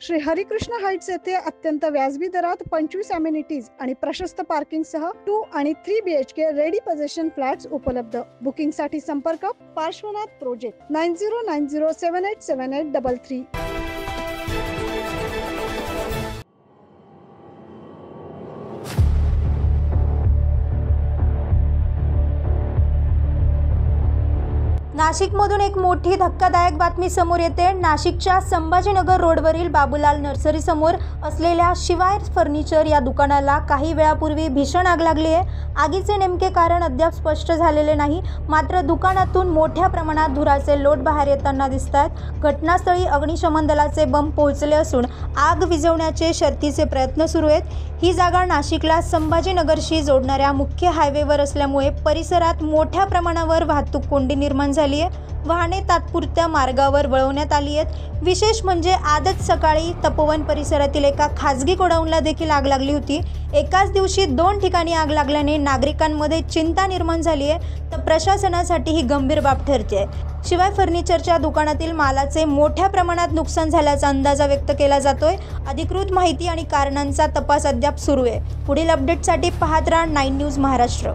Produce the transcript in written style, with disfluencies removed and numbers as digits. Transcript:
Shri Harikrishna Heights येथे अत्यंत व्याजबी दरात 25 अमेनिटीज आणि प्रशस्त पार्किंग सह 2 आणि 3 BHK रेडी पोझिशन फ्लॅट्स उपलब्ध। बुकिंग साठी संपर्क पार्श्वनाथ प्रोजेक्ट 9090787833। नाशिकमधून एक मोठी धक्कादायक बातमी समोर येते। नाशिकच्या संभाजीनगर रोडवरील बाबूलाल नर्सरी समोर असलेल्या शिवाय फर्निचर या दुकानाला काही वेळापूर्वी भीषण आग लागली आहे। आगीचे नेमके कारण अद्याप स्पष्ट झालेले नाही, मात्र दुकानातून मोठ्या प्रमाणात धुराचे लोट बाहेर येताना दिसतात। घटनास्थळी अग्निशमन दलाचे बंब पोहोचले असून आग विझवण्याचे शर्थीचे प्रयत्न सुरू आहेत। ही जागा नाशिकला संभाजीनगरशी जोडणाऱ्या मुख्य हायवेवर असल्यामुळे परिसरात मोठ्या प्रमाणावर वाहतूक कोंडी निर्माण झाली आहे। वाहने तात्पुरत्या मार्गावर वळवण्यात आली आहेत। विशेष म्हणजे आजच सकाळी तपोवन परिसरातील एका खाजगी गोडाऊनला देखील आग लागली होती। एकाच दिवशी 2 ठिकाणी आग लागल्याने नागरिकांमध्ये चिंता निर्माण झाली आहे, तर प्रशासनासाठी ही गंभीर बाब ठरते आहे। शिवाय फर्निचरच्या दुकानातील मालाचे मोठ्या प्रमाणात नुकसान झाल्याचा अंदाज व्यक्त केला जातोय। अधिकृत माहिती आणि कारणांचा तपास अद्याप सुरू आहे। पुढील अपडेटसाठी पाहत राहा 9 न्यूज महाराष्ट्र।